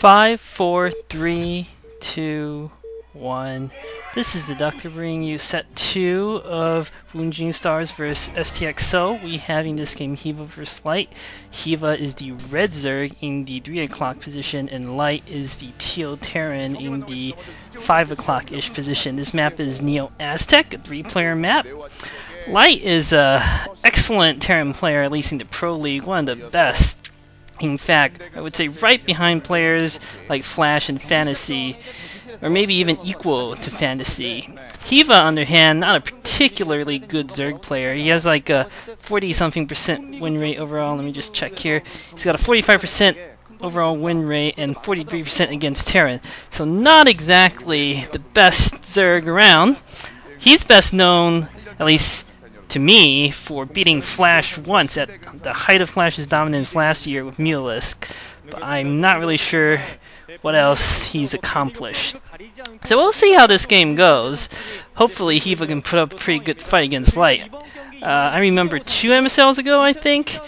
5, 4, 3, 2, 1. This is Deducter bringing you set 2 of Woongjin Stars vs STX. So we have in this game Hyvaa vs Light. Hyvaa is the red Zerg in the 3 o'clock position, and Light is the teal Terran in the 5 o'clock-ish position. This map is Neo Aztec, a 3-player map. Light is an excellent Terran player, at least in the Pro League, one of the best. In fact, I would say right behind players like Flash and Fantasy, or maybe even equal to Fantasy. Hyvaa, on the other hand, not a particularly good Zerg player. He has like a 40-something% win rate overall. Let me just check here. He's got a 45% overall win rate and 43% against Terran. So not exactly the best Zerg around. He's best known, at least to me, for beating Flash once at the height of Flash's dominance last year with Mutalisk, but I'm not really sure what else he's accomplished. So we'll see how this game goes. Hopefully Hyvaa can put up a pretty good fight against Light. I remember 2 MSLs ago, I think,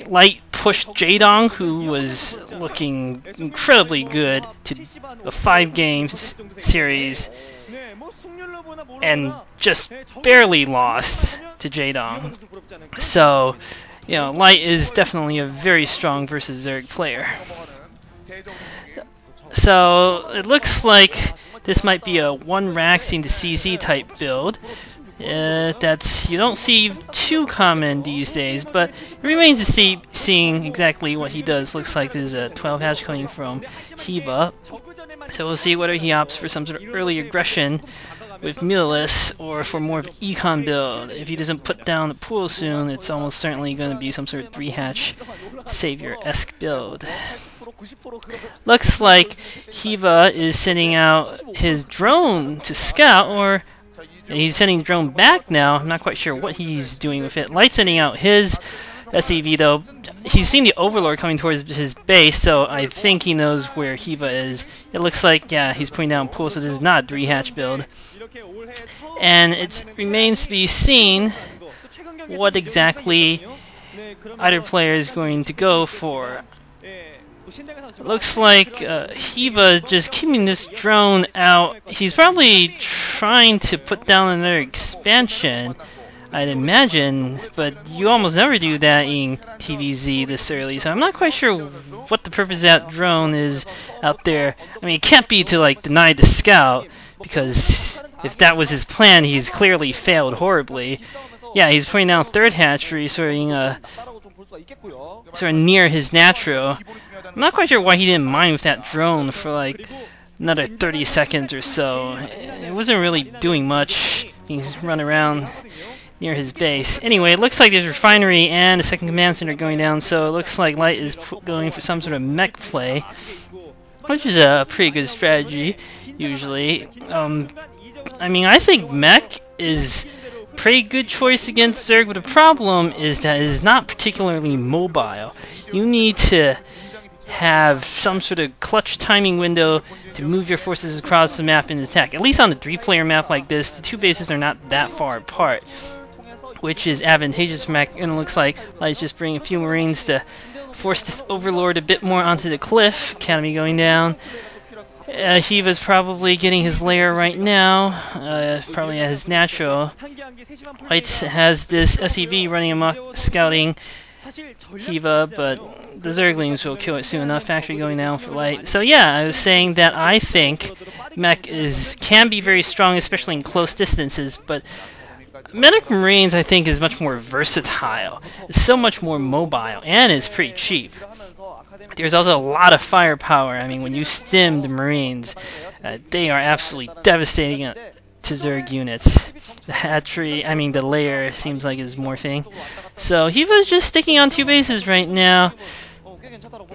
Light pushed Jaedong, who was looking incredibly good, to a 5-game series, and just barely lost to Jaedong. So, you know, Light is definitely a very strong versus Zerg player. So it looks like this might be a 1 Raxing to CZ type build. That's, you don't see too common these days, but it remains to see seeing exactly what he does. Looks like there's a 12 hatch coming from Hyvaa, so we'll see whether he opts for some sort of early aggression with Mutalisk or for more of an econ build. If he doesn't put down the pool soon, it's almost certainly going to be some sort of 3-hatch Savior-esque build. Looks like Hyvaa is sending out his drone to scout, or he's sending the drone back now. I'm not quite sure what he's doing with it. Light's sending out his SEV though. He's seen the Overlord coming towards his base, so I think he knows where Hyvaa is. It looks like, yeah, he's putting down pool, so this is not a 3-hatch build. And it remains to be seen what exactly either player is going to go for. It looks like Hyvaa is just keeping this drone out. He's probably trying to put down another expansion, I'd imagine, but you almost never do that in TVZ this early, so I'm not quite sure what the purpose of that drone is out there. I mean, it can't be to, like, deny the scout, because if that was his plan, he's clearly failed horribly. Yeah, he's putting down 3rd hatchery, sort of near his natural. I'm not quite sure why he didn't mine with that drone for like another 30 seconds or so. It wasn't really doing much. He's run around near his base. Anyway, it looks like there's a refinery and a 2nd command center going down, so it looks like Light is going for some sort of mech play, which is a pretty good strategy, usually. I mean, I think mech is a pretty good choice against Zerg, but the problem is that it is not particularly mobile. You need to have some sort of clutch timing window to move your forces across the map and attack. At least on a 3-player map like this, the 2 bases are not that far apart, which is advantageous for mech, and it looks like Light's just bringing a few Marines to force this Overlord a bit more onto the cliff. Academy going down. Hyvaa's probably getting his lair right now, probably at his natural. Light has this SEV running amok, scouting Hyvaa, but the Zerglings will kill it soon enough. Factory going down for Light. So yeah, I was saying that I think mech can be very strong, especially in close distances, but Medic Marines, I think, is much more versatile. It's so much more mobile, and it's pretty cheap. There's also a lot of firepower. I mean, when you stim the Marines, they are absolutely devastating to Zerg units. The hatchery, I mean the lair, seems like is morphing. So Hyvaa's just sticking on 2 bases right now.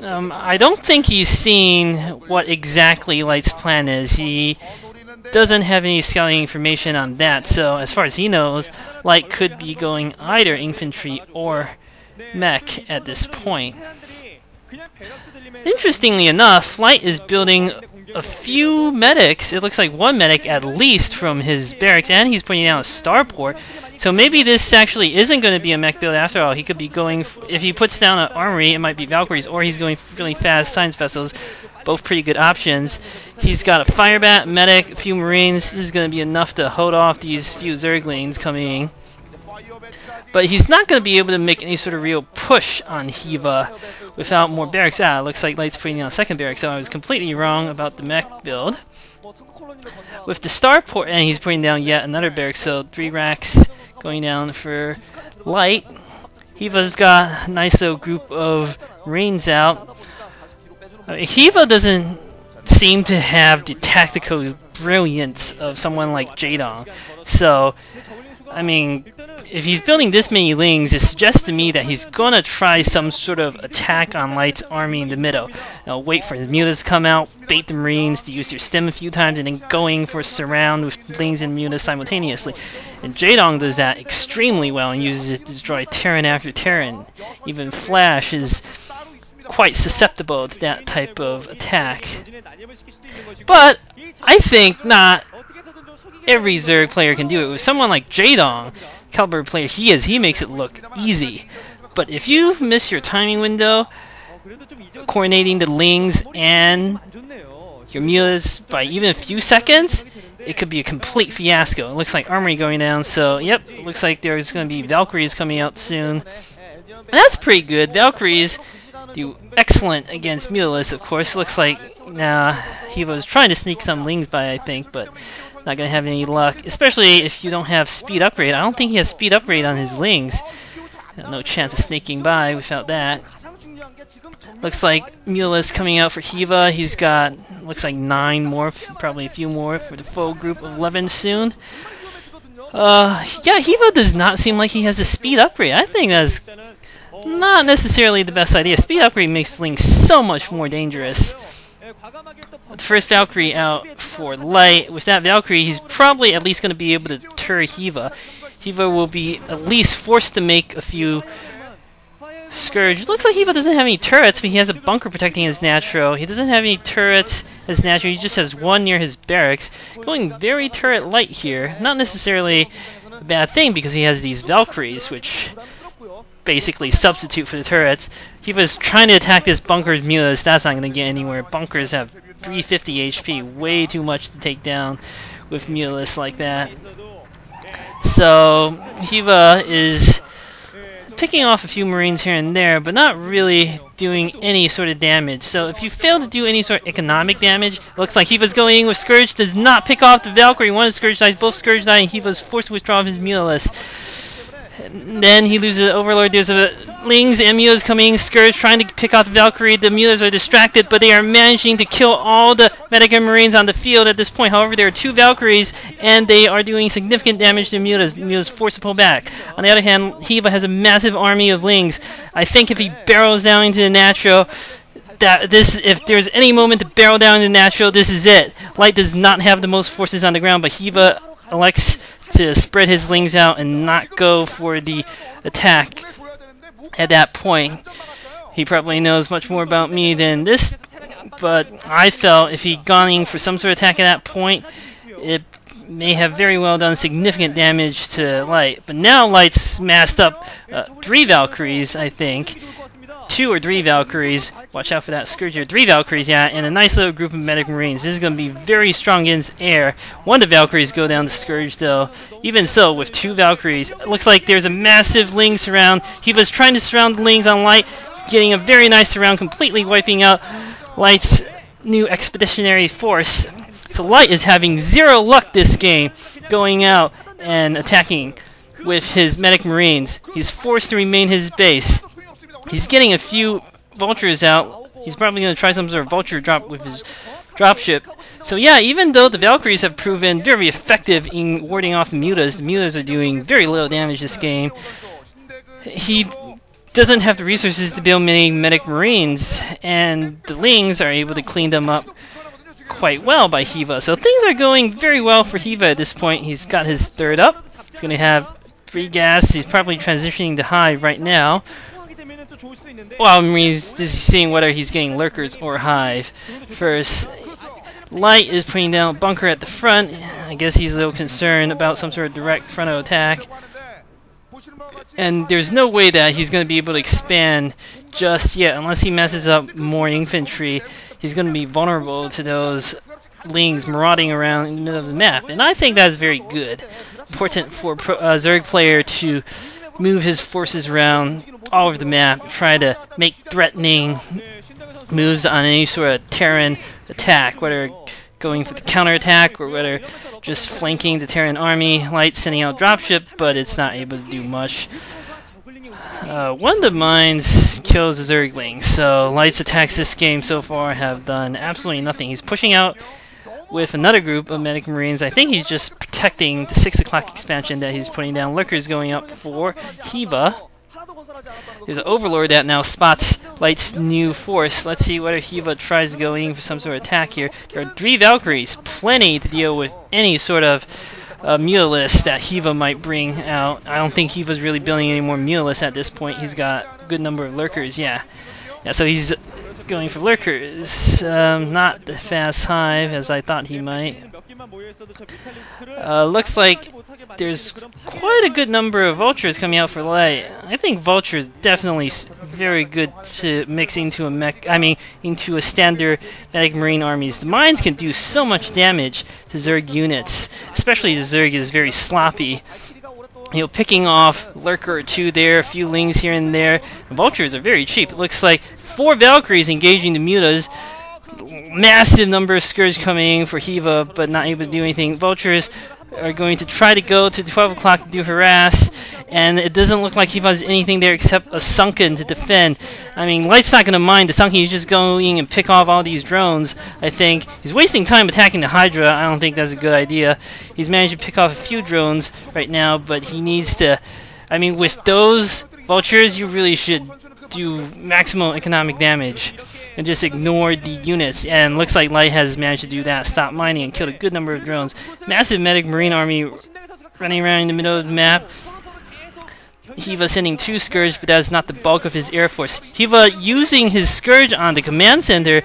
I don't think he's seen what exactly Light's plan is. He doesn't have any scouting information on that, so as far as he knows, Light could be going either infantry or mech at this point. Interestingly enough, Light is building a few medics. It looks like one medic at least from his barracks, and he's putting down a starport. So maybe this actually isn't going to be a mech build after all. He could be going, if he puts down an armory, it might be Valkyries, or he's going really fast science vessels. Both pretty good options. He's got a firebat, medic, a few marines. This is going to be enough to hold off these few zerglings coming. But he's not going to be able to make any sort of real push on Hyvaa without more barracks. It looks like Light's putting down a second barrack, so I was completely wrong about the mech build. With the starport, and he's putting down yet another barrack, so 3 racks going down for Light. Hyvaa's got a nice little group of marines out. Hyvaa doesn't seem to have the tactical brilliance of someone like Jaedong. So, I mean, if he's building this many lings, it suggests to me that he's gonna try some sort of attack on Light's army in the middle. Wait for the mutas to come out, bait the marines to use their stem a few times, and then going for a surround with lings and mutas simultaneously. And Jaedong does that extremely well and uses it to destroy Terran after Terran. Even Flash is quite susceptible to that type of attack. But I think not every Zerg player can do it. With someone like Jaedong, caliber player he makes it look easy. But if you miss your timing window, coordinating the lings and your mutas by even a few seconds, it could be a complete fiasco. It looks like armory going down, so yep, looks like there's going to be Valkyries coming out soon. And that's pretty good. Valkyries do excellent against Mutalist, of course. Looks like he was trying to sneak some lings by, I think, but not going to have any luck, especially if you don't have speed upgrade. I don't think he has speed upgrade on his lings. No chance of sneaking by without that. Looks like Mutalist coming out for Hyvaa. He's got, looks like 9 more, probably a few more for the full group of 11 soon. Yeah, Hyvaa does not seem like he has a speed upgrade. I think that's not necessarily the best idea. Speed upgrade makes lings so much more dangerous. The first Valkyrie out for Light. With that Valkyrie, he's probably at least going to be able to deter Hyvaa. Hyvaa will be at least forced to make a few Scourge. Looks like Hyvaa doesn't have any turrets, but he has a bunker protecting his Natro. He doesn't have any turrets as Natro. He just has one near his barracks. Going very turret light here. Not necessarily a bad thing because he has these Valkyries, which basically substitute for the turrets. Hyvaa's trying to attack this bunker's mutas. That's not going to get anywhere. Bunkers have 350 HP. Way too much to take down with mutalists like that. So Hyvaa is picking off a few marines here and there, but not really doing any sort of damage. So if you fail to do any sort of economic damage, it looks like Hyvaa's going in with Scourge, does not pick off the Valkyrie. One of the Scourge dies, both Scourge die, and Hyvaa's forced to withdraw his mutalist. And then he loses Overlord. There's lings and mutas coming. Scourge trying to pick off the Valkyrie. The mutas are distracted, but they are managing to kill all the medic and marines on the field at this point. However, there are 2 Valkyries, and they are doing significant damage to the mutas. The mutas forced to pull back. On the other hand, Hyvaa has a massive army of lings. I think if he barrels down into the Natro, if there's any moment to barrel down into the Natro, this is it. Light does not have the most forces on the ground, but Hyvaa elects to spread his lings out and not go for the attack at that point. He probably knows much more about me than this, but I felt if he'd gone in for some sort of attack at that point, it may have very well done significant damage to Light. But now Light's massed up 3 Valkyries, I think. 2 or 3 Valkyries. Watch out for that Scourge here. 3 Valkyries, yeah, and a nice little group of medic marines. This is going to be very strong against air. One of the Valkyries go down to Scourge, though. Even so, with 2 Valkyries, it looks like there's a massive ling surround. He was trying to surround the lings on Light, getting a very nice surround, completely wiping out Light's new expeditionary force. So Light is having 0 luck this game, going out and attacking with his medic marines. He's forced to remain his base. He's getting a few vultures out. He's probably going to try some sort of vulture drop with his dropship. So yeah, even though the Valkyries have proven very effective in warding off the mutas are doing very little damage this game. He doesn't have the resources to build many medic marines, and the lings are able to clean them up quite well by Hyvaa. So things are going very well for Hyvaa at this point. He's got his 3rd up. He's going to have 3 gas. He's probably transitioning to Hive right now. Well, I mean, he's just seeing whether he's getting Lurkers or Hive first. Light is putting down a bunker at the front. I guess he's a little concerned about some sort of direct frontal attack. And there's no way that he's going to be able to expand just yet. Unless he messes up more infantry, he's going to be vulnerable to those Lings marauding around in the middle of the map. And I think that's very good. Important for a Zerg player to move his forces around all over the map, try to make threatening moves on any sort of Terran attack, whether going for the counterattack or whether just flanking the Terran army. Light sending out dropship, but it's not able to do much. One of the mines kills the Zergling, so Light's attacks this game so far have done absolutely nothing. He's pushing out with another group of Medic Marines. I think he's just protecting the 6 o'clock expansion that he's putting down. Lurkers going up for Hyvaa. There's an Overlord that now spots Light's new force. Let's see whether Hyvaa tries going for some sort of attack here. There are 3 Valkyries, plenty to deal with any sort of Mutalisks that Hyvaa might bring out. I don't think Hiva's really building any more Mutalisks at this point. He's got a good number of Lurkers, yeah, so he's going for Lurkers. Not the fast hive as I thought he might. Looks like there's quite a good number of Vultures coming out for Light. I think Vulture is definitely very good to mix into into a standard Medic Marine armies. The mines can do so much damage to Zerg units, especially the Zerg is very sloppy. Picking off Lurker or 2 there, a few Lings here and there. The Vultures are very cheap. It looks like 4 Valkyries engaging the Mutas. Massive number of Scourge coming for Hyvaa, but not able to do anything. Vultures are going to try to go to 12 o'clock to do harass, and it doesn't look like Hyvaa has anything there except a Sunken to defend. I mean, Light's not going to mind the Sunken. He's just going and pick off all these drones, I think. He's wasting time attacking the Hydra. I don't think that's a good idea. He's managed to pick off a few drones right now, but he needs to... I mean, with those Vultures, you really should do maximum economic damage and just ignore the units, and looks like Light has managed to do that. Stop mining and killed a good number of drones. Massive Medic Marine army running around in the middle of the map. Hyvaa sending 2 Scourge, but that's not the bulk of his air force. Hyvaa using his Scourge on the command center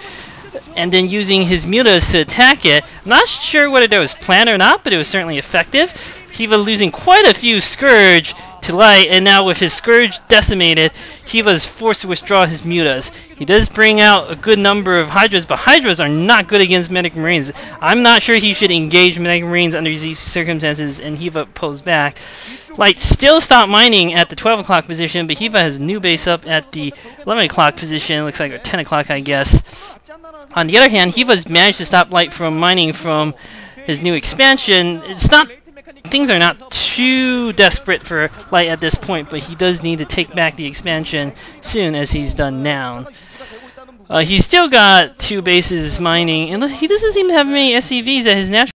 and then using his Mutas to attack it. I'm not sure whether that was planned or not, but it was certainly effective. Hyvaa losing quite a few Scourge to Light, and now with his Scourge decimated, Hyvaa's forced to withdraw his Mutas. He does bring out a good number of Hydras, but Hydras are not good against Medic Marines. I'm not sure he should engage Medic Marines under these circumstances, and Hyvaa pulls back. Light still stopped mining at the 12 o'clock position, but Hyvaa has a new base up at the 11 o'clock position, looks like, or 10 o'clock, I guess. On the other hand, Hyvaa's managed to stop Light from mining from his new expansion. Things are not too desperate for Light at this point, but he does need to take back the expansion soon, as he's done now. He's still got 2 bases mining, and he doesn't seem to have many SCVs at his natural